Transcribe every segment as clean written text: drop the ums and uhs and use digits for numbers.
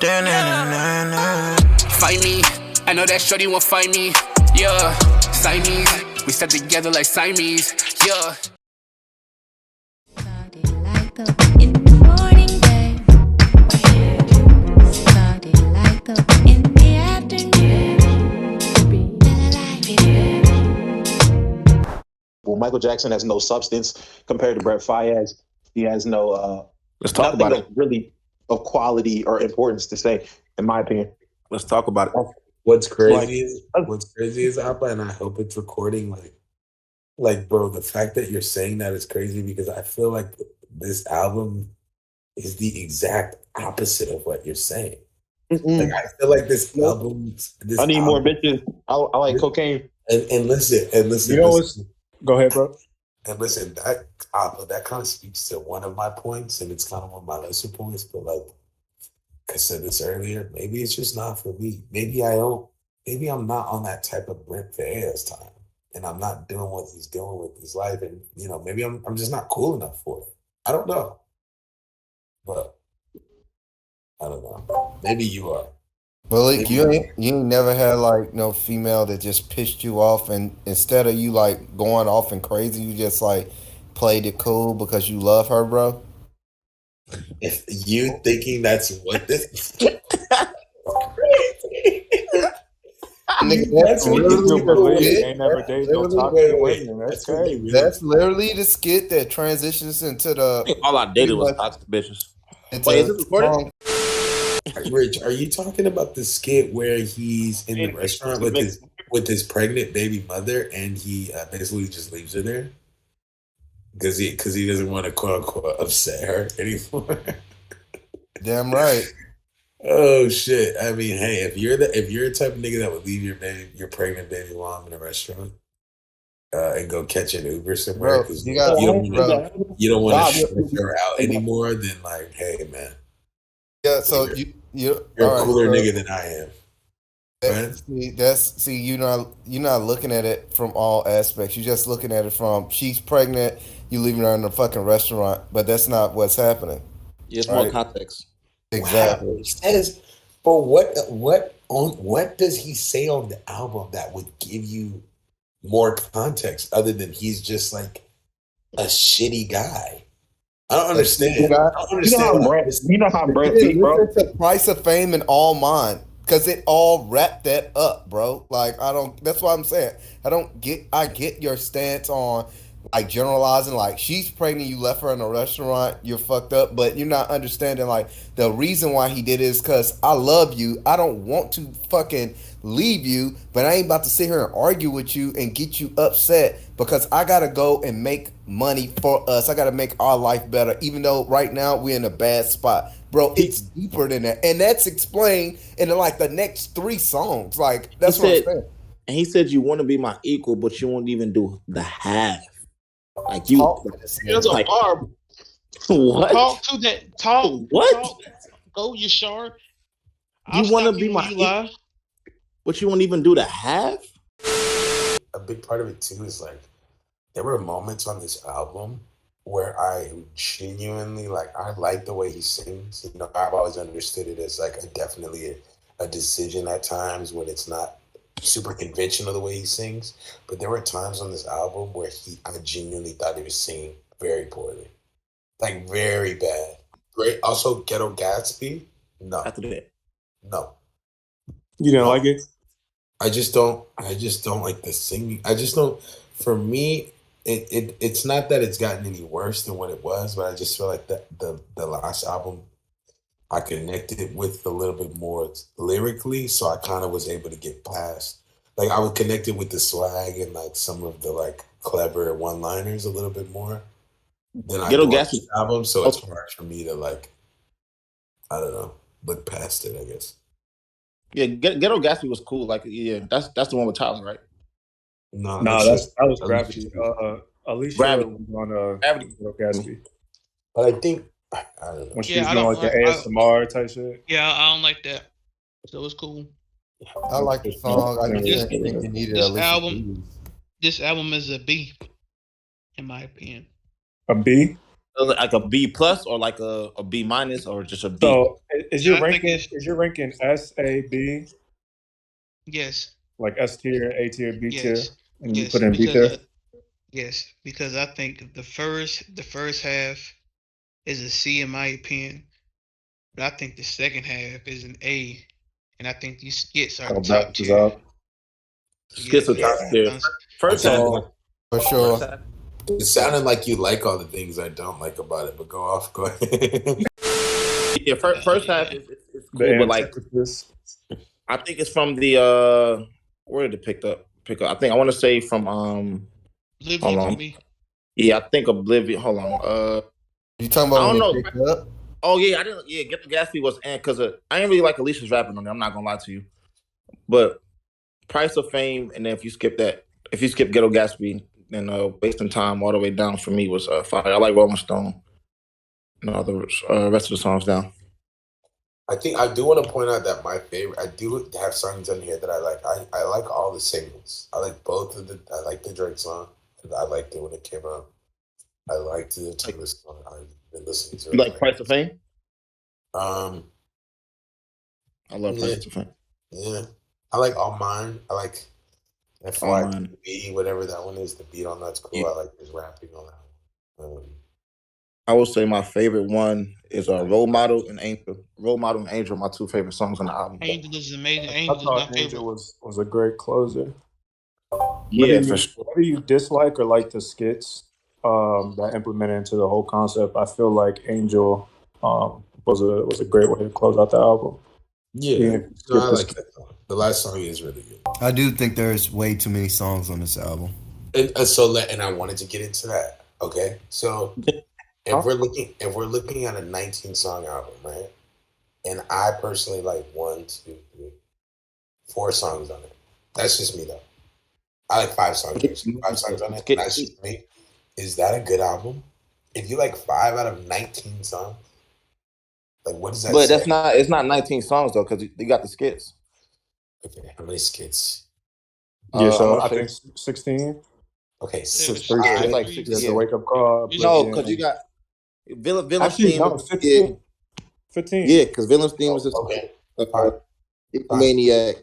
Find me, I know that shorty won't find me. Yeah, Siamese, we stuck together like Siamese. Yeah. In the morning, babe. Started like up in the afternoon. Well, Michael Jackson has no substance compared to BRENT FAIYAZ. He has no Let's talk nothing about it. really of quality or importance to say, in my opinion. Let's talk about it. What's crazy is Appa, and I hope it's recording. Like, bro, the fact that you're saying that is crazy because I feel like this album is the exact opposite of what you're saying. Like, I feel like this album. I need more bitches. I like cocaine. And listen. You know what's? Go ahead, bro. And listen, that kind of speaks to one of my points, and it's kind of one of my lesser points. But like I said this earlier, maybe it's just not for me. Maybe I'm not on that type of BRENT FAIYAZ time, and I'm not doing what he's doing with his life, and maybe I'm just not cool enough for it. I don't know, but I don't know. Maybe you are. Malik, you ain't never had like no female that just pissed you off, and instead of you like going off and crazy, you just like played it cool because you love her, bro. If you thinking that's what this That's literally the skit that transitions into the. All I dated was toxic bitches. Wait, is this recording? Rich, are you talking about the skit where he's in the restaurant with his pregnant baby mother and he basically just leaves her there because he doesn't want to quote unquote upset her anymore? Damn right. Oh shit! I mean, hey, if you're the type of nigga that would leave your pregnant baby mom in a restaurant and go catch an Uber somewhere because you don't want to stress her out anymore, then like, hey man. Yeah, so you're a cooler nigga than I am. Right? You're not looking at it from all aspects. You're just looking at it from she's pregnant, you leaving her in a fucking restaurant, but that's not what's happening. Yeah, it's more context. Exactly. Wow. He says, but what does he say on the album that would give you more context other than he's just like a shitty guy? I don't understand. You know how BRENT be, bro. It's the price of fame and all mine. Because it all wrapped that up, bro. Like, that's what I'm saying. I get your stance on, like, generalizing, like, she's pregnant, you left her in a restaurant, you're fucked up, but you're not understanding, like, the reason why he did it is because I love you. I don't want to fucking leave you, but I ain't about to sit here and argue with you and get you upset because I got to go and make money for us. I got to make our life better, even though right now we're in a bad spot. Bro, it's deeper than that. And that's explained in like the next 3 songs. Like, that's what I'm saying. And he said you want to be my equal, but you won't even do the half. Like you That's a bar. What? Talk to that. Talk. What? Talk. Go, Yashar. You want to be my equal, but you won't even do the half? A big part of it too is like there were moments on this album where I genuinely I like the way he sings. I've always understood it as like definitely a decision at times when it's not super conventional the way he sings. But there were times on this album where I genuinely thought he was singing very poorly, like very bad. Great. Also, Ghetto Gatsby. No. After that. No. You didn't like it? I just don't like the singing. I just don't. For me, it's not that it's gotten any worse than what it was, but I just feel like the last album I connected with a little bit more lyrically, so I kind of was able to get past. Like I would connect it with the swag and like some of the like clever one-liners a little bit more than I do this album. So it's hard for me to like, I don't know, look past it, I guess. Yeah, Ghetto Gatsby was cool. Like, yeah, that's the one with Tyler, right? No, that was Gravity. Alicia was on Ghetto Gatsby. But I think I don't know. When she's doing like the ASMR type shit. Yeah, I don't like that. So it's cool. I like the song. I just think it needed this album is a B, in my opinion. A B? Like a B plus or like a B minus or just a B? So Is your ranking S, A, B? Yes. Like S tier, A tier, B tier, and you Yes, put in B tier? yes, because I think the first half is a C in my opinion, but I think the second half is an A, and I think these skits are top Balances tier. out. So Skits are top tier. First half, for sure. It sounded like you like all the things I don't like about it, but go ahead. Yeah, first half is cool, but like I think it's from the where did it pick up? I think I want to say from Oblivion hold on. for me. Yeah, I think Oblivion. Hold on. You talking about I don't when it picked up? Oh yeah, I didn't. Yeah, Get the Gas Fee was because I didn't really like Alicia's rapping on there. I'm not gonna lie to you, but Price of Fame, and then if you skip Ghetto Gatsby, then Wasting Time all the way down for me was fire. I like Rolling Stone and all the rest of the songs down. I think I do want to point out that my favorite, I do have songs on here that I like. I like all the singles. I like I like the Drake song. I liked it when it came out. I liked the Taylor song. I've been listening to it. You like Price of Fame? I love Price of Fame. Yeah. I like All Mine. I like FYTB, whatever that one is. The beat on that's cool. Yeah. I like his rapping on that one. I would say my favorite one is Role Model and Angel. Role Model and Angel are my two favorite songs on the album. Angel is amazing. I thought Angel was a great closer. Yeah, whether you dislike or like the skits that implemented into the whole concept, I feel like Angel was a great way to close out the album. Yeah, no, I like that song. The last song is really good. I do think there's way too many songs on this album. And I wanted to get into that. Okay, so if we're looking at a 19-song album, right? And I personally like 1, 2, 3, 4 songs on it. That's just me though. I like 5 songs. 5 songs on it. That's just me. Is that a good album? If you like 5 out of 19 songs, like what does that? But say? It's not 19 songs though, because you got the skits. Okay, how many skits? Yeah, so I think 16. Okay, it's like 16. The Wake Up Call. No, because you got Villain's Actually, Theme. No, 15. 15. Yeah, because Villain's Theme was Maniac.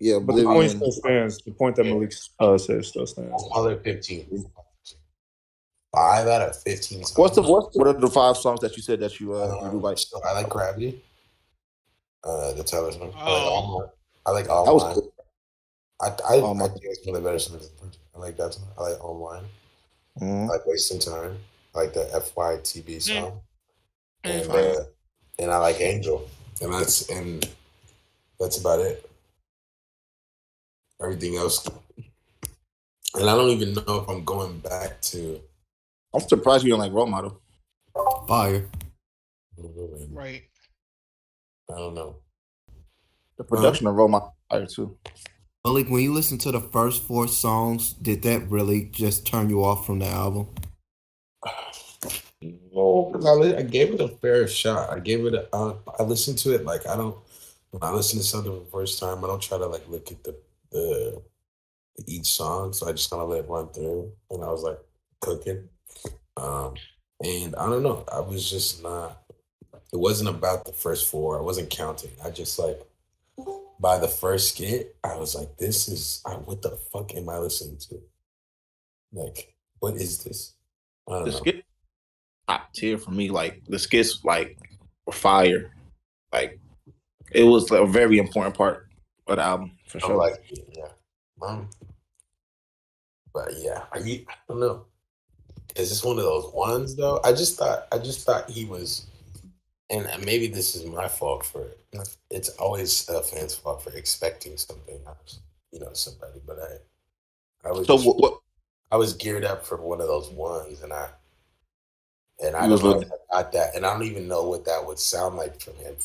Yeah, but the point still stands. The point that Melik says still stands. Other 15. 5 out of 15 songs. What are the 5 songs that you said that you do like? So I like Gravity. The Taylor song. I like All That was Mine. cool. I think it's one of the better songs. I like that song. I like All Mine. I like Wasting Time. I like the FYTB song. And I like Angel. And that's about it. Everything else. And I don't even know if I'm going back to. I'm surprised you don't like Role Model. Fire. Right. I don't know. The production of Role Model fire too. Melik, when you listen to the first 4 songs, did that really just turn you off from the album? No, because I gave it a fair shot. I gave it I listened to it like when I listen to something for the first time, I don't try to like look at the each song, so I just kind of let it run through, and I was like cooking. And I don't know, I was just not. It wasn't about the first 4. I wasn't counting. I just like by the first skit, I was like, "This is what the fuck am I listening to? Like, what is this?" The skit top tier for me. Like the skits, like were fire. Like it was a very important part of the album for sure. Like, yeah, but yeah, I don't know. Is this one of those ones though? I just thought he was, and maybe this is my fault for it. It's always a fan's fault for expecting something, somebody. But I was geared up for one of those ones, and I don't know if I got that, and I don't even know what that would sound like from him.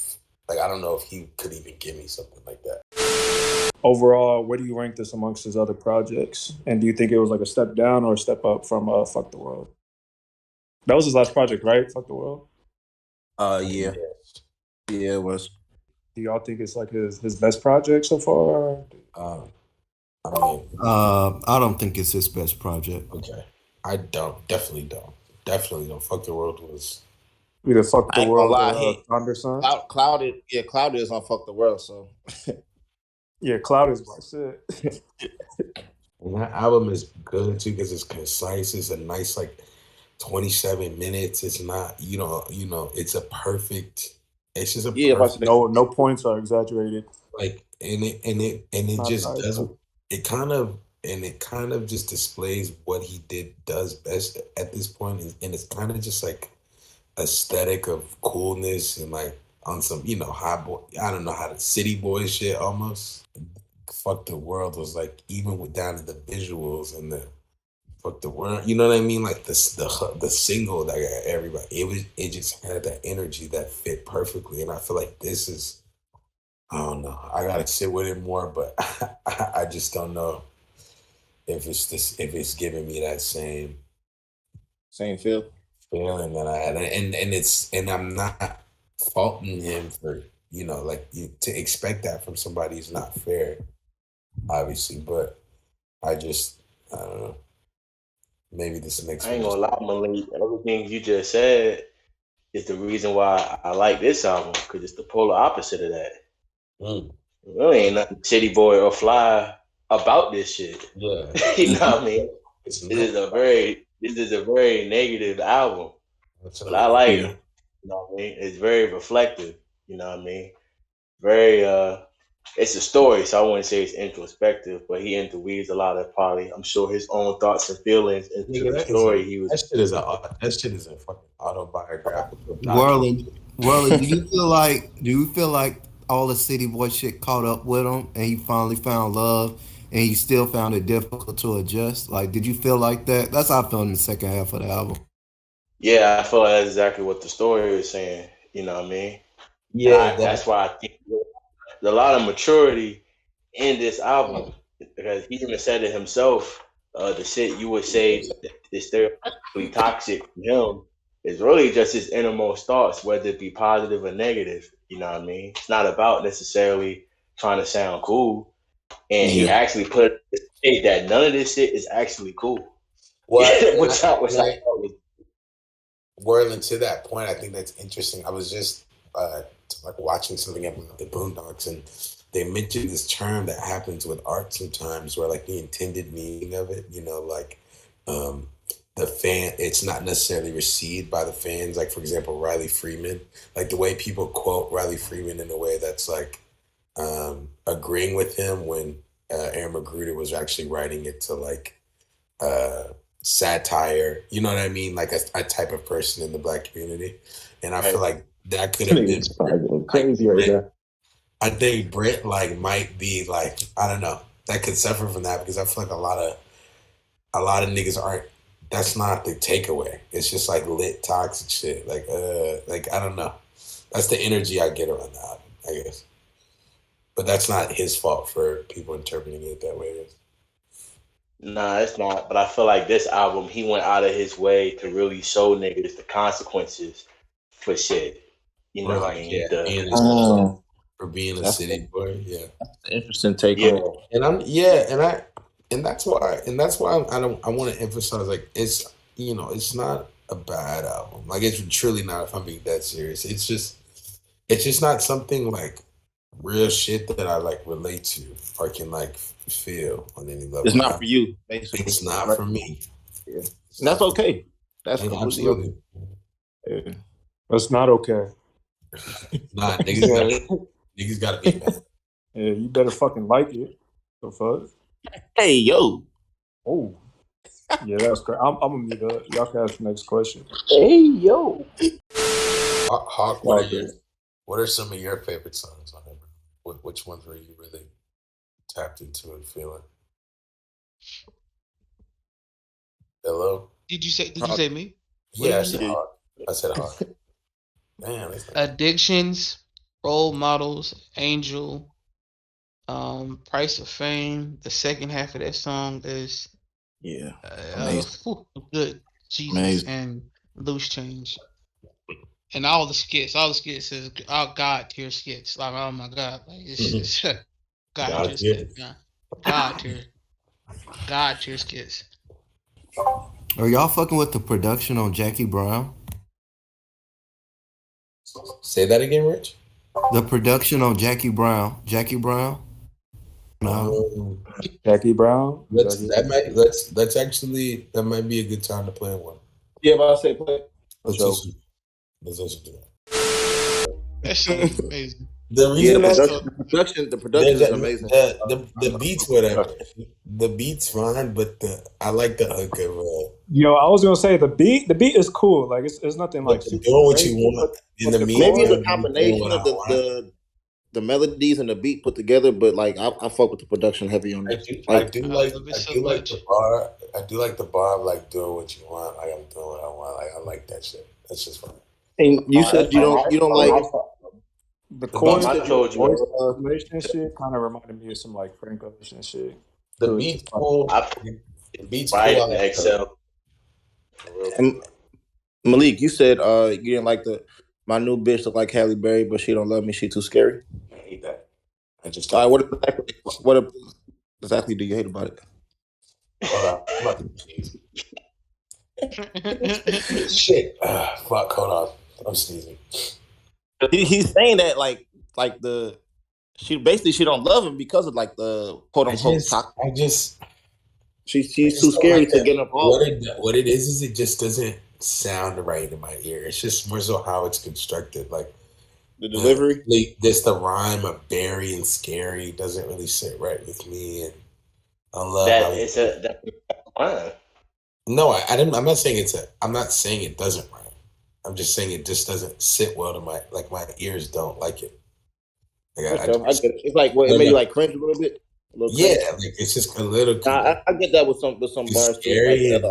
Like I don't know if he could even give me something like that. Overall, where do you rank this amongst his other projects? And do you think it was like a step down or a step up from Fuck the World? That was his last project, right? Fuck the World? Yeah. Yeah, it was. Do y'all think it's like his best project so far? I don't think it's his best project. Okay. I definitely don't. Fuck the World was Either Fuck the I ain't gonna World lie, or Thunder Sun. Clouded, Clouded is on Fuck the World, so Yeah, Cloud is my shit. And that album is good too because it's concise. It's a nice 27 minutes. It's not, it's a perfect. It's just a perfect. No points are exaggerated. It just Not does it kind of just displays what he does best at this point, and it's kind of just like aesthetic of coolness and like on some high boy, I don't know how to city boy shit almost. Fuck the World was like even with down to the visuals and the Fuck the World, you know what I mean? Like the single that got everybody, it just had that energy that fit perfectly, and I feel like this is, I don't know, I gotta sit with it more, but I just don't know if it's giving me that same feeling that I had, and I'm not faulting him for to expect that from somebody is not fair, obviously, but I don't know. Maybe this makes. I ain't gonna lie, Malik. Everything you just said is the reason why I like this album because it's the polar opposite of that. Really ain't nothing city boy or fly about this shit. Yeah, you know what I mean. This is a very negative album, but I like it. You know what I mean. It's very reflective. You know what I mean. Very it's a story, so I wouldn't say it's introspective, but he interweaves a lot of probably, I'm sure, his own thoughts and feelings into the story. That shit is a fucking autobiographical. Whurlin, do you feel like all the city boy shit caught up with him, and he finally found love, and he still found it difficult to adjust? Like, did you feel like that? That's how I felt in the second half of the album. Yeah, I feel like that's exactly what the story is saying. You know what I mean? Yeah, that's why I think there's a lot of maturity in this album because he even said it himself. The shit you would say is therapeutically toxic for him is really just his innermost thoughts, whether it be positive or negative. You know what I mean? It's not about necessarily trying to sound cool. And he actually put it that none of this shit is actually cool. Which I thought was. Whurlin, to that point, I think that's interesting. I was just watching something about the Boondocks, and they mentioned this term that happens with art sometimes, where like the intended meaning of it, the fan, it's not necessarily received by the fans. Like for example, Riley Freeman, like the way people quote Riley Freeman in a way that's like agreeing with him when Aaron McGruder was actually writing it to like satire, you know what I mean? Like a type of person in the Black community. And I feel like that could have been crazy right now. I think Brent might be like, I don't know, that could suffer from that because I feel like a lot of niggas aren't, that's not the takeaway. It's just like lit toxic shit. Like I don't know. That's the energy I get around the album, I guess. But that's not his fault for people interpreting it that way. Nah, it's not. But I feel like this album, he went out of his way to really show niggas the consequences for shit. You know what I mean? For being a city boy, yeah. That's an interesting take on it. And that's why I want to emphasize like it's not a bad album. Like it's truly not, if I'm being that serious. It's just not something like real shit that I like relate to or can like feel on any level. It's not for you, basically. It's not for me. Yeah. And that's okay. That's absolutely. Yeah. That's not okay. Nah, niggas gotta be mad. Yeah, you better fucking like it. The fuck? Hey, yo. Oh. Yeah, that's great. I'm gonna mute up. Y'all can ask the next question. Hey, yo. Hawk, what are some of your favorite songs on it? Which ones were you really tapped into and feeling? Hello? Did you say me? Yeah, I said Hawk. Man, Addictions, Role Models, Angel, Price of Fame. The second half of that song is good. Jesus. Amazing. And Loose Change. And all the skits is God tier skits. Like, oh my God, like it's God tier skits. God tier skits. Are y'all fucking with the production on Jackie Brown? Say that again, Rich. The production on Jackie Brown. Jackie Brown. No. Jackie Brown. Let's actually that might be a good time to play one. Yeah, but I say play. Let's listen to that. That shit is amazing. The reason the production is amazing. The beats, whatever. The beats fine, but I like the hook of Yo, I was gonna say the beat is cool. Like it's nothing like super doing what crazy, you want in the maybe it's a meantime, combination of the melodies and the beat put together, but like I fuck with the production heavy on this. I do like the bar. I do like the bar of like doing what you want. Like I'm doing what I want. Like I like that shit. That's just fun. And you said you don't like the chorus, I told you, and shit kind of reminded me of some like Frank Ocean shit. The beat's cool. The beat's cool. Right, Excel. And Malik, you said you didn't like my new bitch look like Halle Berry, but she don't love me. She too scary. I hate that. I just what exactly do you hate about it? Shit. Fuck. Hold on. I'm sneezing. He's saying that like she don't love him because of like the quote unquote she's too scary to get involved. What it is it just doesn't sound right in my ear. It's just more so how it's constructed. Like the delivery. The rhyme of Berry and scary doesn't really sit right with me, and I love that. No, I'm not saying I'm not saying it doesn't rhyme. I'm just saying it just doesn't sit well to my ears don't like it. Like, it's like it made you like cringe a little bit. Yeah, like it's just a little. I get that with some bars. Scary I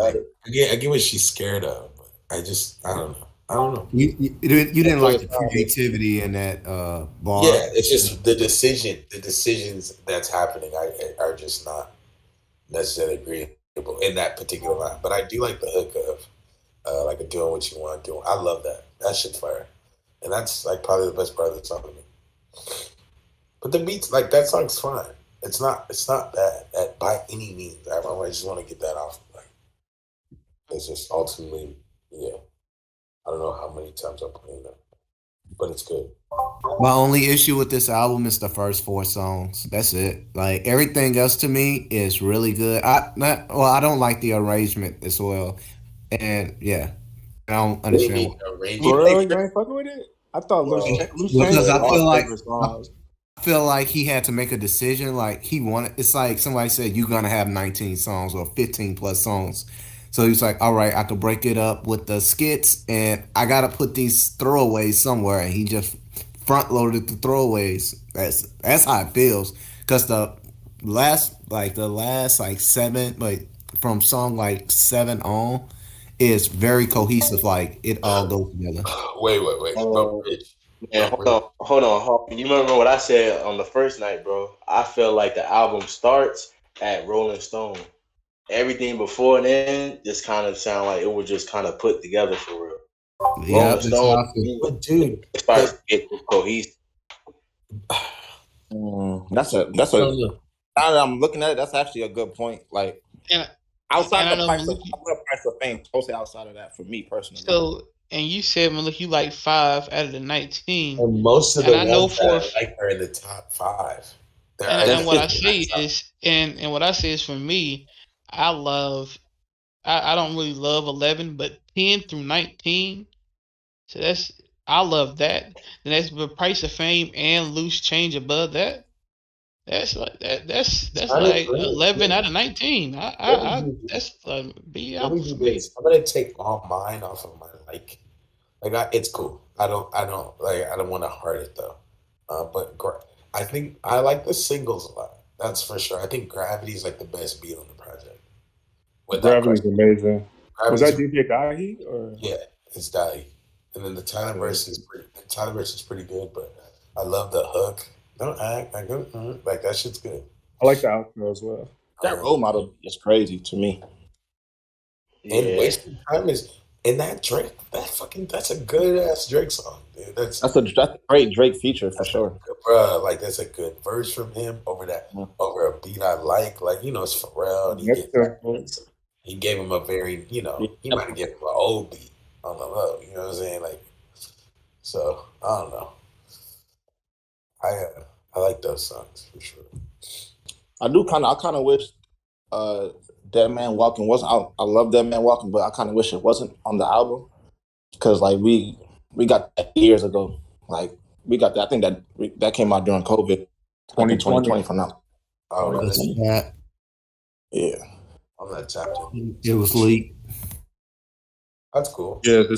get what she's scared of, but I don't know. You didn't like the creativity in that bar. Yeah, it's just the decisions that's happening are just not necessarily agreeable in that particular line. But I do like the hook of like doing what you want to do. I love that. That shit's fire, and that's like probably the best part of the song to me. But the beats, like that song's fine. It's not bad by any means. I just want to get that off. Like, it's just ultimately, yeah. I don't know how many times I'm playing that, but it's good. My only issue with this album is the first 4 songs. That's it. Like everything else to me is really good. I don't like the arrangement as well, and yeah, I don't understand. You ain't fucking with it? I thought loose because I feel like he had to make a decision. Like it's like somebody said, you're gonna have 19 songs or 15 plus songs. So he's like, all right, I could break it up with the skits, and I gotta put these throwaways somewhere. And he just front loaded the throwaways. That's how it feels. Cause the last 7, like from song like 7 on, is very cohesive. Like it all goes together. Wait. Man, hold on. You remember what I said on the first night, bro? I feel like the album starts at Rolling Stone. Everything before then just kind of sound like it was just kind of put together for real. Yeah, Rolling Stone, dude, it starts to get cohesive. That's a. Now that I'm looking at it, that's actually a good point. Like outside of the price of fame, totally outside of that for me personally. So. And you said, Melik, you like 5 out of the 19. And most of the ones that I like are in the top 5. And what I say is, and what I say is for me, I don't really love 11, but 10 through 19. So I love that. And that's the price of fame and loose change above that. That's like that's like 11 out of 19. That's B out for me. I'm gonna take all mine off of my it's cool. I don't want to hurt it though. But I think I like the singles a lot. That's for sure. I think Gravity's like the best beat on the project. Gravity's amazing. Was that DJ Dahi or? Yeah, it's Dahi. And then the Tyler verse is pretty good. But I love the hook. Don't act like that shit's good. I like the outro as well. That role model is crazy to me. And Wasting Time is in that Drake. That's a good ass Drake song, dude. That's a great Drake feature for sure, bro. Like that's a good verse from him over a beat I like. Like it's Pharrell. And he gave him a very he might have given him an old beat on the low. You know what I'm saying? Like So I don't know. I like those songs for sure. I kind of wish Dead Man Walking wasn't. I love Dead Man Walking, but I kind of wish it wasn't on the album because like we got that years ago. Like we got that. I think that came out during COVID, like in 2020 from now. Oh, really? That's that. Yeah. I'm not tapped in. It was leaked. That's cool. Yeah, the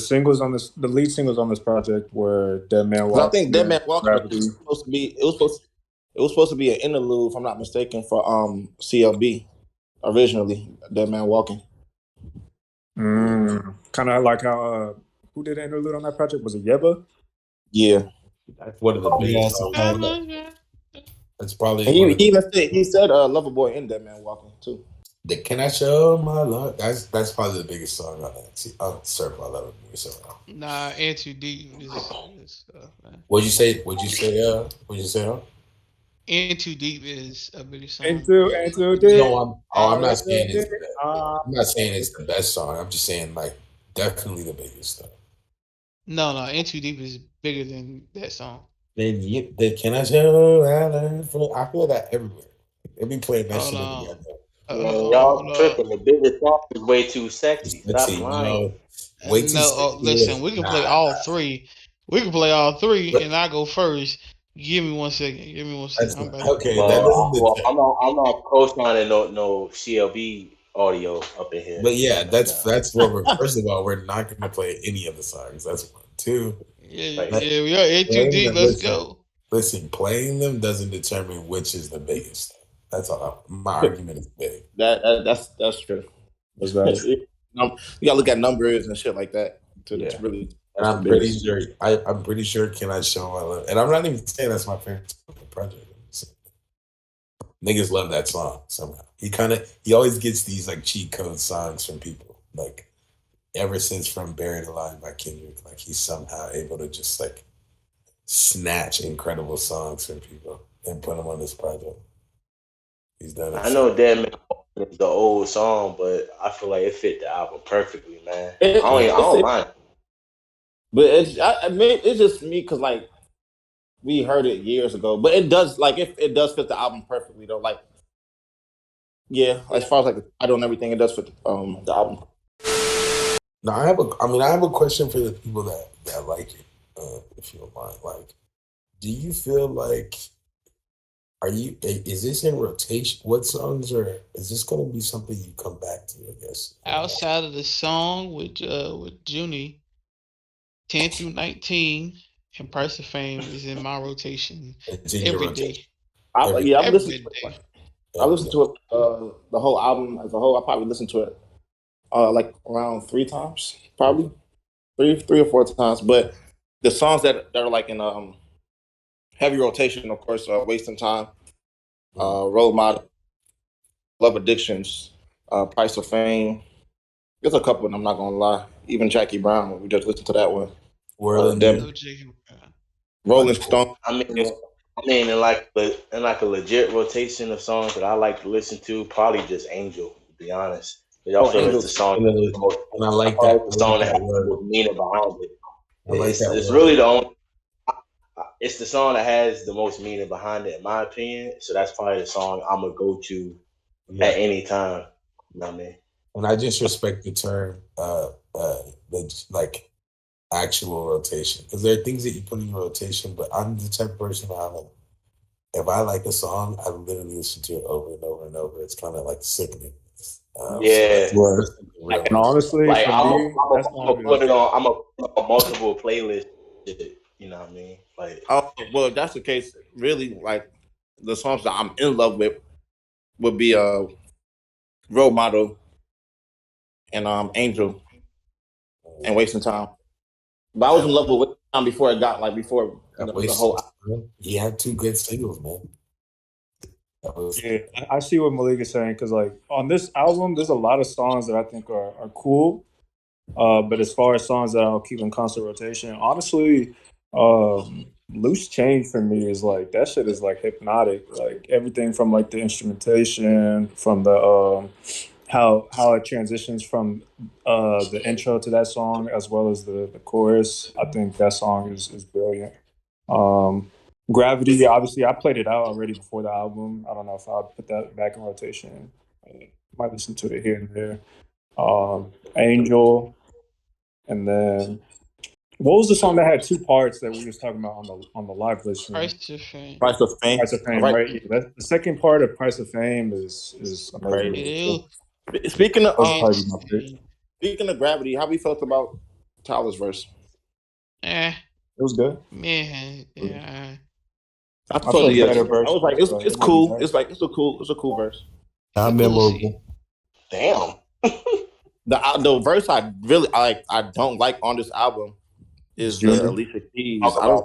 lead singles on this project were Dead Man 'Cause Walking. I think Dead Man Walking Gravity. was supposed to be. It was supposed to be an interlude, if I'm not mistaken, for CLB originally. Dead Man Walking. Kind of like how who did the interlude on that project? Was it Yeba? Yeah. That's one of the biggest songs. That's probably And he said Loverboy in Dead Man Walking too. Can I show my love? That's probably the biggest song on that. See, Surf I Love It. So, Nah, In Too Deep is man. What'd you say? What'd you say? In Too Deep is a bigger song. Into Deep. No, I'm not saying it's. I'm not saying it's the best song. I'm just saying like definitely the biggest song. No, In Too Deep is bigger than that song. Then Can I show I learned from? I feel that everywhere. They be playing that shit everywhere. Y'all tripping. The biggest song is way too sexy. Stop lying. Way too sexy. Listen, we can play all three. We can play all three, and I go first. Give me 1 second. Okay, I'm not co-signing no CLB audio up in here. But yeah, that's what we're. First of all, we're not going to play any of the songs. That's one. Two. Yeah, we are In Too Deep. Let's go. Listen, playing them doesn't determine which is the biggest. That's all. My argument is big. That's true. That's right. You gotta look at numbers and shit like that to really. And I'm pretty sure. I'm pretty sure. Can I show my love? And I'm not even saying that's my favorite project. Niggas love that song somehow. He always gets these like cheat code songs from people. Like ever since From Buried Alive by Kendrick, like he's somehow able to just like snatch incredible songs from people and put them on this project. He's done it. I know Dead Man is the old song, but I feel like it fit the album perfectly, man. I don't mind. But it's just me because like we heard it years ago, but it does it does fit the album perfectly though. Like as far as like the title and everything, it does fit the album. Now I have a question for the people that like it, if you don't mind. Like, do you feel like is this in rotation? What songs is this going to be something you come back to, I guess? Outside of the song with Junie, 10 through 19 and Price of Fame is in my rotation every day. I listen to it the whole album as a whole. I probably listen to it like around 3 times, probably 3 or 4 times. But the songs that are like in heavy rotation, of course, Wasting Time, Role Model, Love Addictions, Price of Fame. There's a couple, and I'm not gonna lie. Even Jackie Brown, we just listened to that one. Rolling Stone. I mean, in like a legit rotation of songs that I like to listen to, probably just Angel, to be honest. Y'all feel it's the song, and I like that. The song that has the most meaning behind it. It's really the only. It's the song that has the most meaning behind it, in my opinion. So that's probably the song I'm gonna go to at any time. You know what I mean? And I just respect the term, like actual rotation, because there are things that you put in rotation. But I'm the type of person if I like a song, I literally listen to it over and over and over. It's kind of like sickening. And honestly, like I'm gonna put it on multiple playlists. You know what I mean? Like, well, if that's the case, really, like the songs that I'm in love with would be Role Model and Angel and Wasting Time. But I was in love with Wasting Time before it got the whole. He had 2 good singles, man. I see what Melik is saying, because like on this album, there's a lot of songs that I think are cool. But as far as songs that I'll keep in constant rotation, honestly, Loose Change for me is like, that shit is like hypnotic. Like everything from like the instrumentation, from the how it transitions from the intro to that song as well as the chorus. I think that song is brilliant. Gravity, obviously, I played it out already before the album. I don't know if I'll put that back in rotation. Might listen to it here and there. Angel, and then what was the song that had two parts that we was talking about on the live listen? Price of Fame. Price of Fame. Price of Fame, right? Yeah, the second part of Price of Fame is amazing. It is. Speaking of That was probably my pick. speaking of Gravity, how we felt about Tyler's verse? Eh, It was good. man, yeah. I felt told you, better I verse, was like, but it's it cool. wasn't It's like it's a cool verse. Not memorable. Damn. The verse I don't like on this album is the Junior. Alicia Keys. I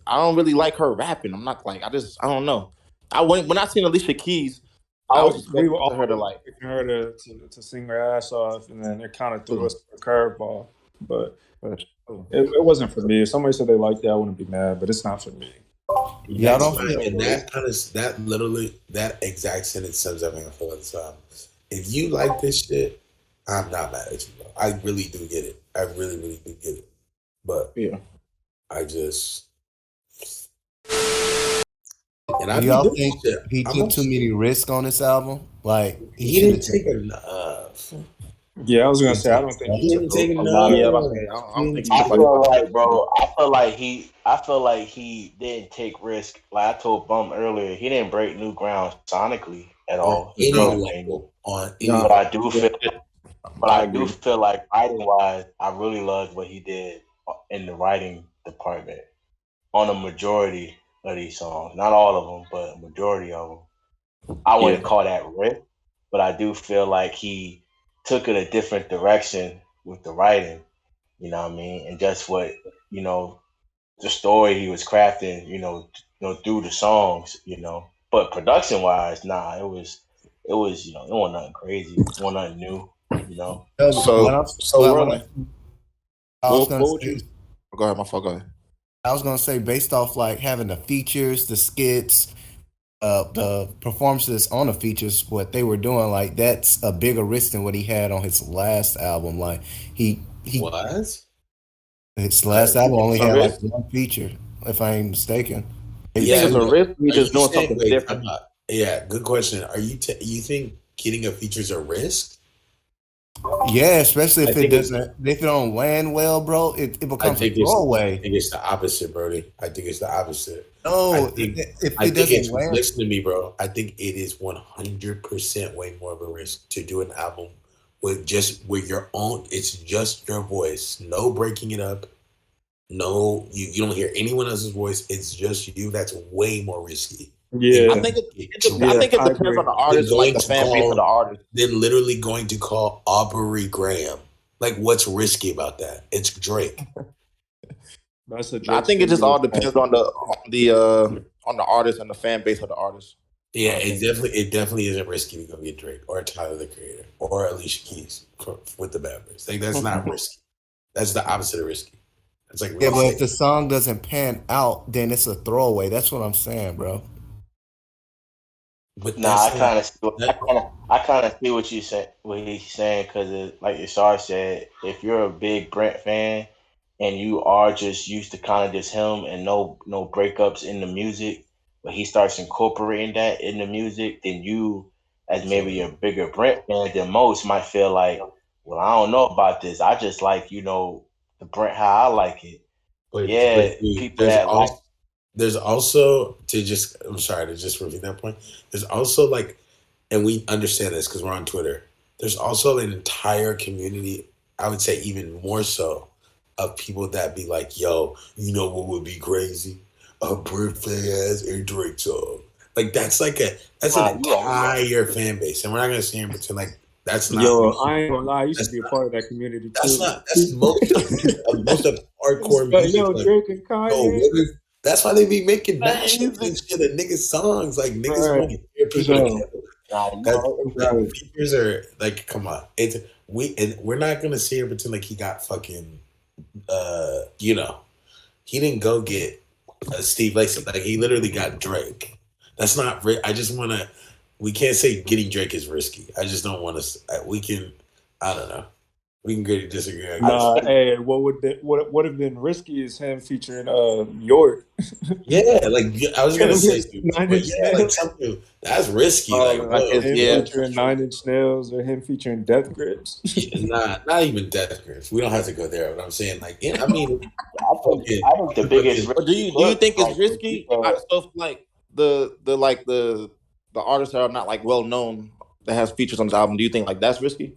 don't really like her rapping. I'm not like I don't know. When I seen Alicia Keys, I was expecting we were all her to like expecting her to sing her ass off, and then it kind of threw us a curveball. But it wasn't for me. If somebody said they liked it, I wouldn't be mad. But it's not for me. Yeah, I don't and that exact sentence sums up how I feel at the time. If you like this shit, I'm not mad at you, bro. I really do get it. I really, really do get it. But yeah, I just Do y'all think he took too many risks on this album? Like he didn't take enough. Yeah, I was gonna say I don't think he took a lot. I don't think I feel like, bro. I feel like he didn't take risk. Like I told Bum earlier, he didn't break new ground sonically at all. Any You know, level, on any but I do feel, I do feel like writing wise, I really loved what he did in the writing department on a majority of these songs. Not all of them, but a majority of them. I wouldn't call that risk, but I do feel like he took it a different direction with the writing. You know what I mean? And just what the story he was crafting. Through the songs. But production wise, nah, it was it wasn't nothing crazy. It wasn't nothing new. Whurlin. I was gonna say, Go ahead, my fault. Go ahead. I was gonna say, based off like having the features, the skits, the performances on the features, what they were doing, like that's a bigger risk than what he had on his last album. Like he was his last album only had like one feature, if I ain't mistaken. Yeah, it's a risk. He's just doing something different. Yeah, good question. Are you you think getting a feature is a risk? Yeah, especially if it don't land well, bro, it becomes a throwaway. I think it's the opposite, Brody. I think it's the opposite. No, listen to me, bro. I think it is 100% way more of a risk to do an album with your own. It's just your voice, no breaking it up. No, you don't hear anyone else's voice. It's just you. That's way more risky. Yeah, I think it depends on the artist, like the fan base of the artist. Then literally going to call Aubrey Graham. Like, what's risky about that? It's Drake. I think it just all depends on the artist and the fan base of the artist. Yeah, it definitely isn't risky to go get Drake or Tyler the Creator or Alicia Keys with the Bad Boys. Like, that's not risky. That's the opposite of risky. It's like but if the song doesn't pan out, then it's a throwaway. That's what I'm saying, bro. But I kind of see what he's saying, because like Yashar said, if you're a big Brent fan and you are just used to kind of just him and no breakups in the music, but he starts incorporating that in the music, then you, as maybe a bigger Brent fan than most, might feel like, well, I don't know about this. I just like the Brent how I like it. But people that like. There's also I'm sorry to just repeat that point. There's also and we understand this because we're on Twitter. There's also an entire community, I would say even more so, of people that be like, yo, you know what would be crazy? A Brent FAIYaz and Drake song. Like that's an entire fan base. And we're not gonna sit here and pretend like that's not. Yo, I ain't gonna lie, I used to be a part of that community too. That's most of hardcore music. Yo, Drake and Kanye. That's why they be making mashups and shit of niggas songs. Like niggas want to hear people together. Features are like, come on. We're not gonna sit here and pretend like he got fucking he didn't go get Steve Lacy. Like he literally got Drake. That's not I just wanna we can't say getting Drake is risky. I just don't want to. We can. I don't know. We can agree to disagree. I guess. Hey, what would have been risky is him featuring York. Yeah, like I was gonna say, Nine but Inch yeah, like Nails. something that's risky. Like, bro, Him yeah. featuring Nine Inch Nails or him featuring Death Grips. not even death grips. We don't have to go there. But I'm saying, like, yeah, I mean, I think the biggest But do you think it's risky? So like the artists that are not like well known that has features on this album, do you think like that's risky?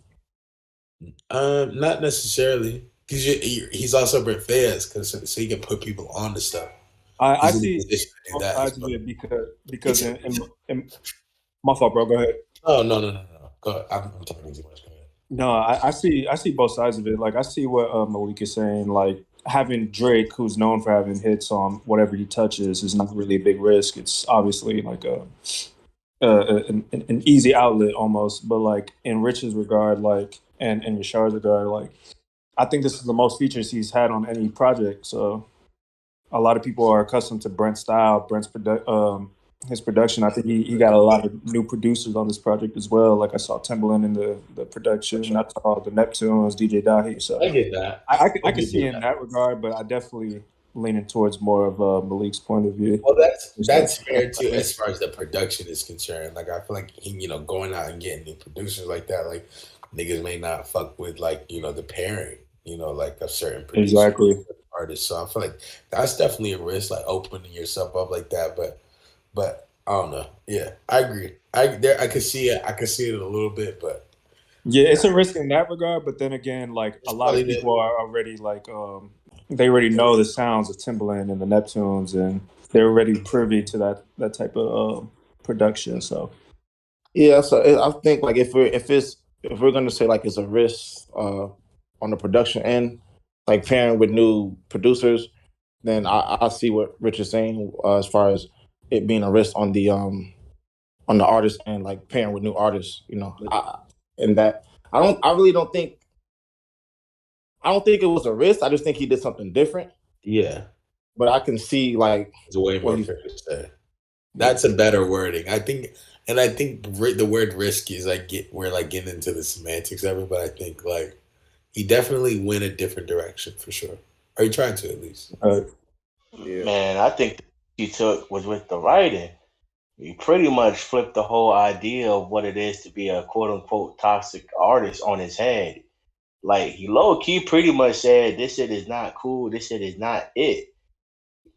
Not necessarily, because he's also BRENT FAIYAZ, so he can put people on the stuff. I He's in a see position to do both that sides as of well. it because in my fault, bro. Go ahead. Oh no. Go ahead. I'm talking too much. Go ahead. No, I see both sides of it. Like I see what Malik is saying. Like having Drake, who's known for having hits on whatever he touches, is not really a big risk. It's obviously like an easy outlet almost. But like in Rich's regard, like and in Yashar's regard, like I think this is the most features he's had on any project. So a lot of people are accustomed to Brent's style, his production. I think he got a lot of new producers on this project as well. Like I saw Timbaland in the production, I saw the Neptunes, DJ Dahi. So I get that. I can see in that regard, but I definitely leaning towards more of Malik's point of view. Well, that's fair too, as far as the production is concerned. Like I feel like going out and getting new producers like that, like niggas may not fuck with like the pairing, like a certain producer Exactly. artist. So I feel like that's definitely a risk, like opening yourself up like that. But I don't know. Yeah, I agree. I could see it. I could see it a little bit, but yeah, it's a risk in that regard. But then again, like a lot of people are already like they already know the sounds of Timbaland and the Neptunes, and they're already privy to that type of production. So yeah, so I think like if we're gonna say like it's a risk on the production end, like pairing with new producers, then I see what Rich is saying as far as it being a risk on the artist and like pairing with new artists. And that I really don't think. I don't think it was a risk. I just think he did something different. Yeah. But I can see like it's way more fair to say. That's a better wording. I think the word risky is we're getting into the semantics of it, but I think like he definitely went a different direction for sure. Or he tried to at least. yeah. Man, I think he took was with the writing. He pretty much flipped the whole idea of what it is to be a quote unquote toxic artist on his head. Like he low key pretty much said this shit is not cool, this shit is not it.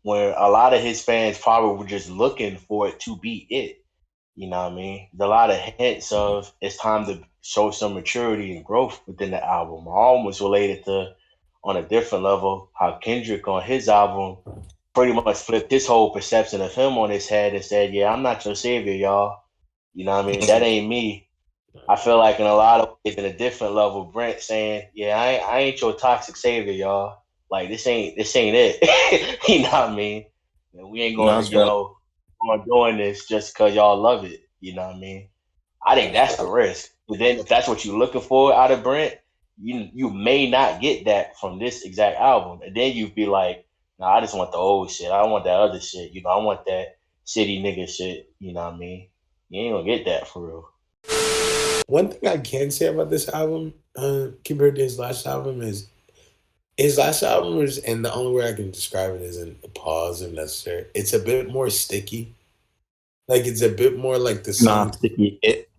Where a lot of his fans probably were just looking for it to be it. You know what I mean? There's a lot of hints of it's time to show some maturity and growth within the album. I almost related to on a different level how Kendrick on his album pretty much flipped his whole perception of him on his head and said, yeah, I'm not your savior, y'all. You know what I mean? That ain't me. I feel like in a lot of ways, in a different level, Brent saying, yeah, I ain't your toxic savior, y'all. Like this ain't it. You know what I mean? And we ain't going to doing this just because y'all love it. You know what I mean? I think that's the risk. But then if that's what you're looking for out of Brent, you may not get that from this exact album. And then you'd be like, nah, I just want the old shit. I want that other shit. I want that city nigga shit. You know what I mean? You ain't gonna get that for real. One thing I can say about this album, compared to his last album, is his last album is, and the only way I can describe it is in a pause if necessary. It's a bit more sticky. Like it's a bit more like the song. Sticky it.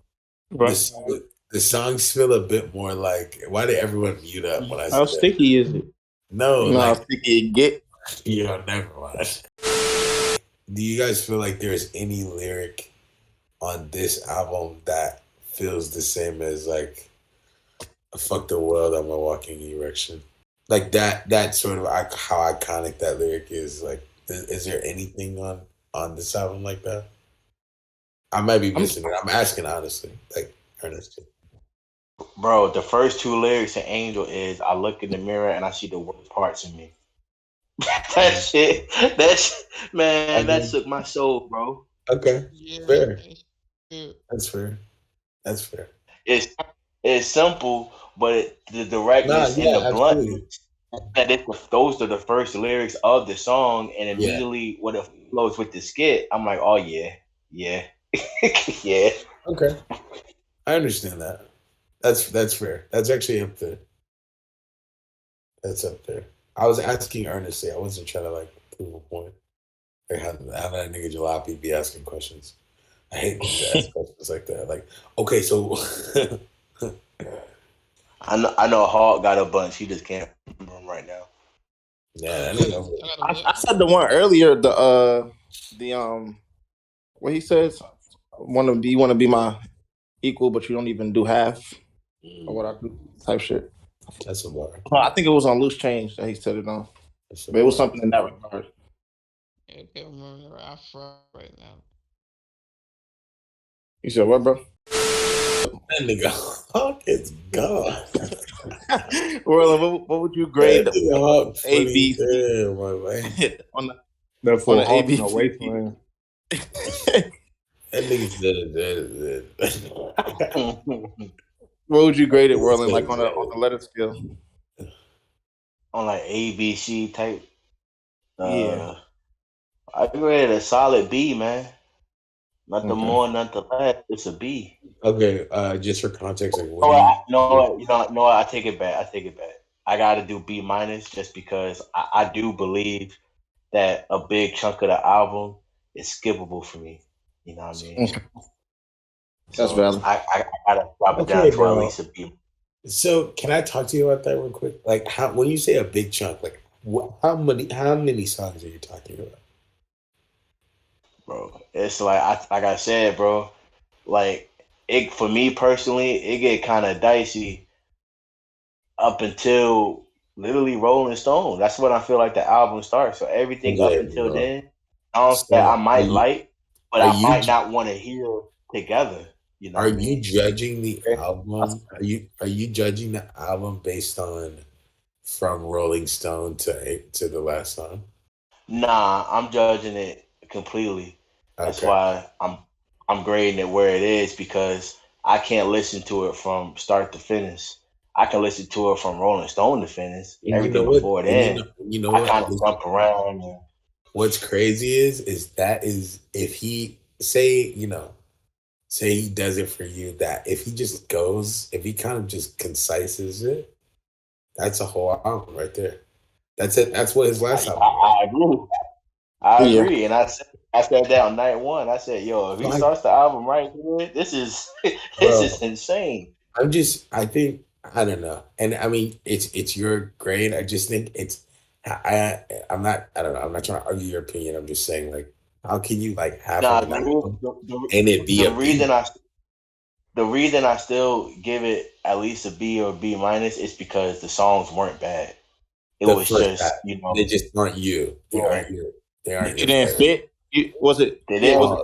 The songs feel a bit more like. Why did everyone mute up when I said How sticky is it? No, how sticky it get. Never mind. Do you guys feel like there's any lyric on this album that feels the same as like "Fuck the world, I'm a walking erection"? Like that sort of how iconic that lyric is. Like, is there anything on this album like that? I might be missing it. I'm asking honestly, like earnestly. Bro, the first two lyrics in Angel is I look in the mirror and I see the worst parts of me. That shit, man, that shook my soul, bro. Okay, Yeah, fair. that's fair. That's fair. It's simple, but the directness and the bluntness. Those are the first lyrics of the song, and immediately when it flows with the skit, I'm like, oh yeah, yeah. Okay, I understand that. That's fair. That's actually up there. That's up there. I was asking earnestly. I wasn't trying to like prove a point. Like how that nigga Jalopy be asking questions. I hate niggas that ask questions like that. Like, okay, so I know Hawk got a bunch. He just can't remember them right now. yeah, that I got nigga. I said the one earlier, the what he says, you want to be my equal, but you don't even do half of what I do, type shit. That's a bar. I think it was on Loose Change that he said it on, That's a but it was bar. something in that regard. Yeah, I can't remember. I fry right now. You said what, bro? That nigga Hawk is gone. Whurlin, what would you grade That nigga Hawk A, funny B, C damn, my man. on the That on full the A, Hawk B, in a C? wasteland. That nigga's dead. What would you grade it, Whurlin, like on the letter scale? On like ABC type. Yeah. I grade it a solid B, man. Nothing Okay. more, nothing less. It's a B. Okay, just for context, like Oh, what do you know what? I take it back. I got to do B minus just because I do believe that a big chunk of the album is skippable for me. You know what I mean? Okay. That's So valid. I gotta drop it down Okay, to at bro. least a B. So can I talk to you about that real quick? Like, how when you say a big chunk, like how many songs are you talking about? Bro. It's like I said, bro. Like it for me personally, it get kind of dicey up until literally Rolling Stone. That's when I feel like the album starts. So everything up Okay, until bro. then, songs that I So might like, but are I you might not want to hear together. You know are what I you mean? judging the Okay. album? Are you judging the album based on from Rolling Stone to the last song? Nah, I'm judging it completely. That's Okay. why I'm grading it where it is because I can't listen to it from start to finish. I can listen to it from Rolling Stone to finish. And you know Everything what? before And then, you know I what? kind of jump around. And, What's crazy is that is if he say he does it for you, that if he just goes, if he kind of just concises it, that's a whole album right there. That's it. That's what his last album was. I agree. I Yeah. agree, and I said that on night one. I said, "Yo, if he Like, starts the album right here, this is this is bro, insane." I think, I don't know. And I mean, it's your grade. I just think I'm not, I don't know. I'm not trying to argue your opinion. I'm just saying, like, how can you like half Nah, of an album and it be the a reason B? I still give it at least a B or B minus is because the songs weren't bad. It The was first half, just they just aren't you. yeah, They aren't It your didn't flavor. fit. Was it? they Yeah. Was didn't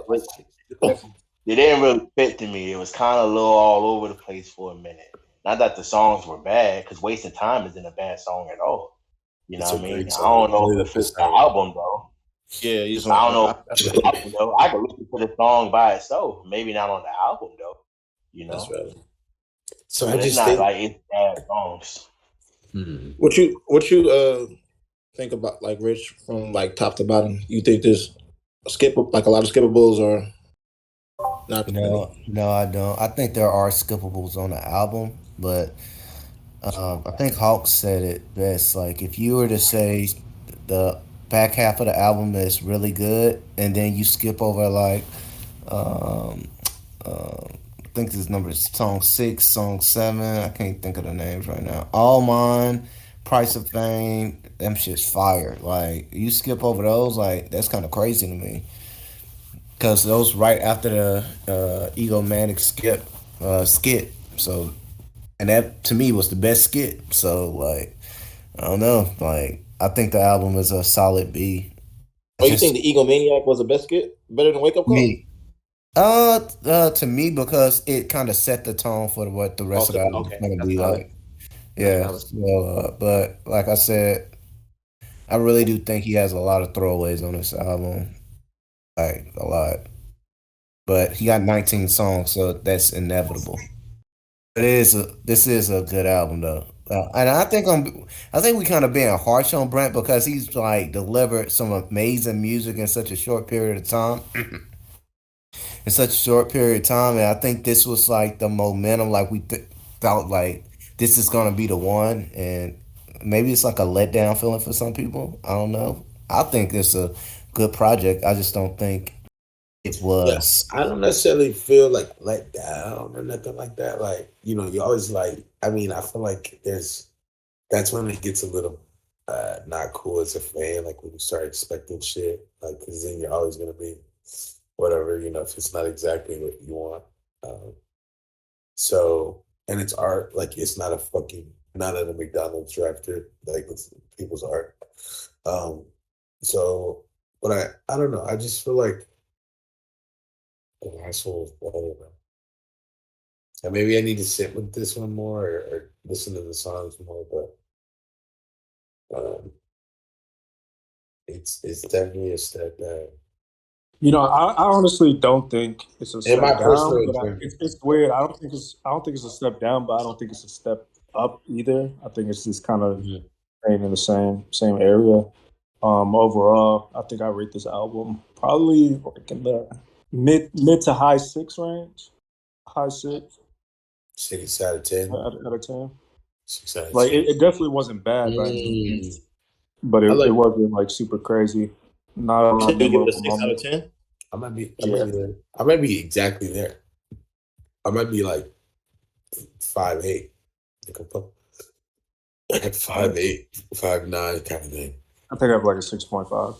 it? they didn't really fit to me. It was kind of a little all over the place for a minute. Not that the songs were bad, because "Wasting Time" isn't a bad song at all. You know It's a what I mean? great I song. don't know Probably if the it fits best the song. album though. Yeah. You just I don't know I, if it fits the album though. I can listen to the song by itself, maybe not on the album though. You That's know, right. So I but it's just not think, like it's bad songs. what you think about like Rich from like top to bottom? You think there's like a lot of skippables or not many? No, I don't. I think there are skippables on the album, but I think Hawk said it best. Like, if you were to say the back half of the album is really good, and then you skip over like, um, I think this number is song 6, song 7. I can't think of the names right now. All Mine, Price of Fame, them shit's fire. Like, you skip over those, like, that's kind of crazy to me. Because those right after the egomanic skit. So, and that to me was the best skit. So, like, I don't know. Like, I think the album is a solid B. Oh, It's you think just the Egomaniac was the best skit? Better than Wake Up Call? me. To me, because it kind of set the tone for what the rest of the album is Okay. gonna That's be valid. like. That's Yeah. valid. So, but like I said, I really do think he has a lot of throwaways on this album, like a lot. But he got 19 songs, so that's inevitable. This is a good album though, and I think we kind of being harsh on Brent because he's like delivered some amazing music in such a short period of time. in such a short period of time, and I think this was like the momentum. Like we felt like this is gonna be the one, and maybe it's like a letdown feeling for some people. I don't know. I think it's a good project. I just don't think it Yeah, was. I don't necessarily feel like let down or nothing like that. Like, you always like, I mean, I feel like that's when it gets a little not cool as a fan, like when you start expecting shit, like, because then you're always going to be whatever, if it's not exactly what you want. Um, so, and it's art, like, it's not not at a McDonald's drive-thru, like, it's people's art. Um, so, but I don't know, I just feel like the asshole, I don't know. And maybe I need to sit with this one more or listen to the songs more, but it's definitely a step back. I honestly don't think it's a In my step personal down, but opinion. it's weird. I don't think it's a step down, but I don't think it's a step up either. I think it's just kind of Mhm. staying in the same area. Overall, I think I rate this album probably like in the mid to high six range, high six 6 out of 10. out of 10. 6 out of Like 10. it definitely wasn't bad by any Mm. means, but I it like. wasn't like super crazy. Not a You lot of said you give it a memorable 6 out of moments. 10. I might Yeah. be there. I might be exactly there. I might be like 5'8", like 5'8", 5'9" kind of thing. I think I have like a 6.5.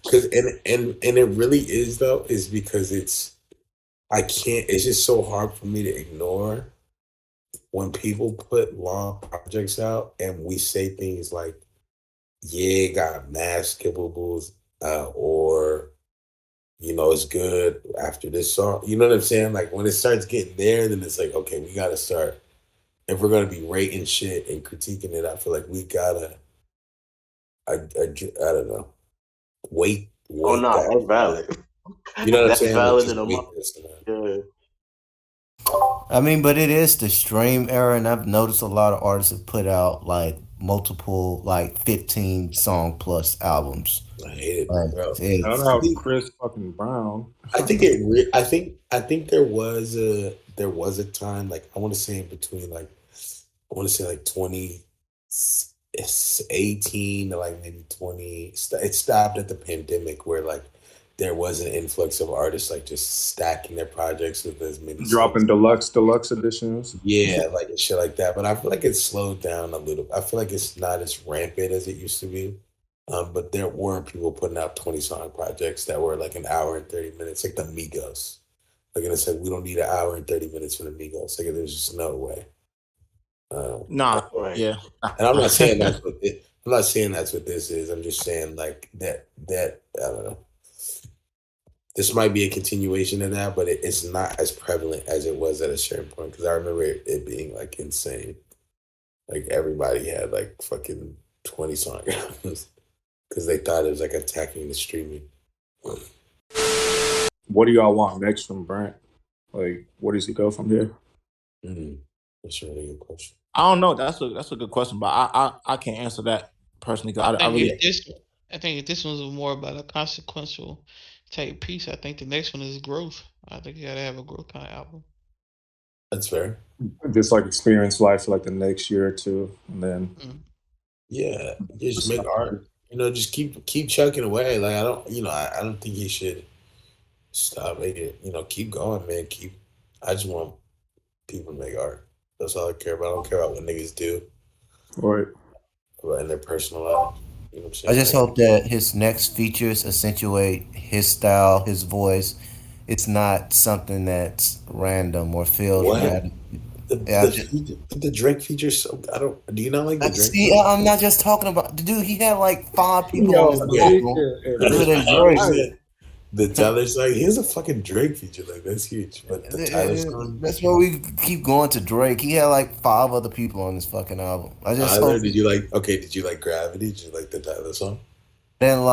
Because and it really is though, is because I can't. It's just so hard for me to ignore when people put long projects out and we say things like, "Yeah, it got mad skippables," or it's good after this song. You know what I'm saying? Like when it starts getting there, then it's like, okay, we gotta start. If we're gonna be rating shit and critiquing it, I feel like we gotta, I don't know, Oh wait no, that. that's valid. You know what I'm That's saying? Like valid in just a wait month. this. Yeah. I mean, but it is the stream era, and I've noticed a lot of artists have put out like multiple, like 15 song plus albums. I hate it, Like bro. Shout it's I out think Chris fucking Brown. I think it. I think there was a time, like I want to say in between, like I want to say like 2018 to like maybe 20. It stopped at the pandemic where like there was an influx of artists like just stacking their projects with as many songs. Dropping deluxe editions. Yeah, like shit like that. But I feel like it's slowed down a little. I feel like it's not as rampant as it used to be. But there were people putting out 20-song projects that were like an hour and 30 minutes, like the Migos. Like I said, we don't need an hour and 30 minutes for the Migos. Like there's just no way. Um, Nah, Right. yeah. and I'm not saying that's what I'm not saying that's what this is. I'm just saying like that I don't know. This might be a continuation of that, but it's not as prevalent as it was at a certain point. Because I remember it being like insane. Like everybody had like fucking 20-song albums because they thought it was like attacking the streaming. What do y'all want next from Brent? Like, where does he go from here? That's a really good question. I don't know. That's a good question, but I can't answer that personally. 'Cause I I think really if this one's more about a consequential type piece, I think the next one is growth. I think you gotta have a growth kind of album. That's fair. Just like experience life for like the next year or two, and then Yeah, just make art. Just keep chucking away. Like I don't think he should stop making. Keep going, man. I just want people to make art. That's all I care about. I don't care about what niggas do right. in their personal life. You know what I'm I saying? just hope that his next features accentuate his style, his voice. It's not something that's random or feels What? random. The Yeah, the Drake features. So I don't. Do you not like the Drake? see, I'm not just talking about the dude. He had like 5 people on Yo, his Okay. Melik album and other Rich than I Drake. understand. The Tyler song. Here's a fucking Drake feature. Like that's huge. But the Tyler song. That's why we keep going to Drake. He had like 5 other people on this fucking album. I just Tyler, hope did you like? Okay, did you like Gravity? Did you like the Tyler song? I didn't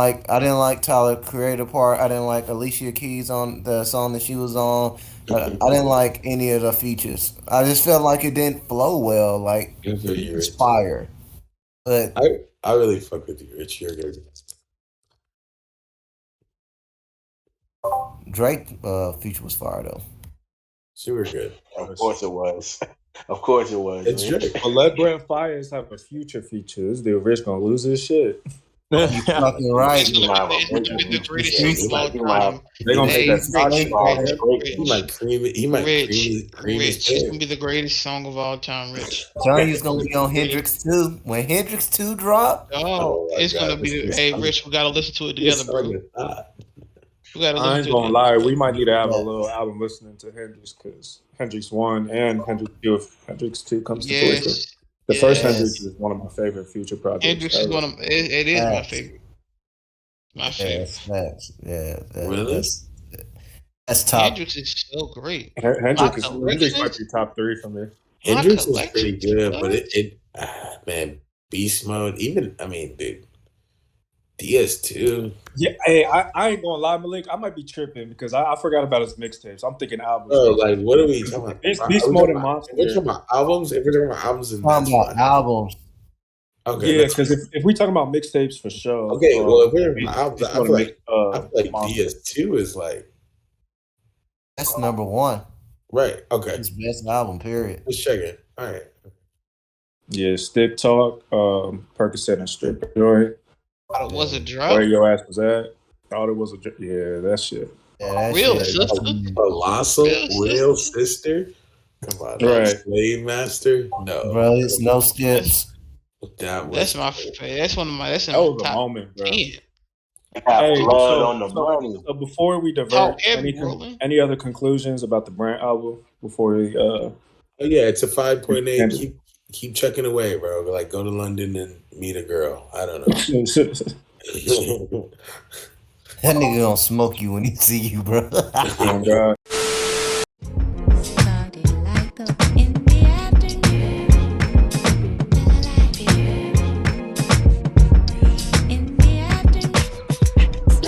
like Tyler creative part. I didn't like Alicia Keys on the song that she was on. I didn't like any of the features. I just felt like it didn't flow well. Like Good for the you, beat's Rich. fire, but I really fuck with you, Rich. You're good. Drake feature was fire though. Super good. Of course it was. Of course it was. It's man. Drake. But let Brent Fayez have a future feature. This dude Rich gonna lose his shit. You fucking right. It's gonna be the greatest He song of all might- time. They gonna Hey, make that Rich, He might cream it. He might cream his Rich, it's head. gonna be the greatest song of all time, Rich. Johnny's gonna be on Hendrix 2. When Hendrix 2 drop, Oh, my it's God, gonna be. this is Hey, fun. Rich, we gotta listen to it This together, song bro. is hot. We gotta I listen ain't to gonna it. lie, we might need to have a little album listening to Hendrix because Hendrix 1 and Hendrix 2, if Hendrix 2 comes to fruition. Yes, The first yes. Hendrix is one of my favorite future projects. Hendrix is ever. one of. It is my Facts. favorite. My yeah, favorite. facts. Yeah, Really? that's top. Hendrix is so great. Hendrix My might be top 3 for me. Hendrix is pretty collection, good, but it man, Beast Mode. Even dude, DS2. Yeah, hey, I ain't gonna lie, Malik. I might be tripping because I forgot about his mixtapes. I'm thinking albums. Oh, like what are we talking about? Beast Mode and Monster. We're talking about albums. If we're talking about albums, then Talking that's about fine. albums. Okay, Yeah, that's because if we talking about mixtapes for sure. okay. Well, if we're talking about albums, Beast I Mode feel and like Monster. DS2 is like That's number one. right. Okay, His best album, period. let's check it. All right. Yeah, Stick Talk, Percocet and Strip Joint. Thought it was a Where drop. your ass was at? Thought it was a yeah, that shit. Yeah, that Real shit. sister. Colossal, Real Real Sister. Come on, Right. Slave Master. No, Bro, it's no skips. that was That's my favorite. That's one of my. That's in That my was a top moment, bro. 10. Got Hey, blood on the money. so before we divert, Talk heavy, Whurlin. any other conclusions about the Brent album before we Oh yeah, it's a 5.8. And- Keep checking away, bro. Like go to London and meet a girl. I don't know. That nigga gonna smoke you when he see you, bro. Oh, God.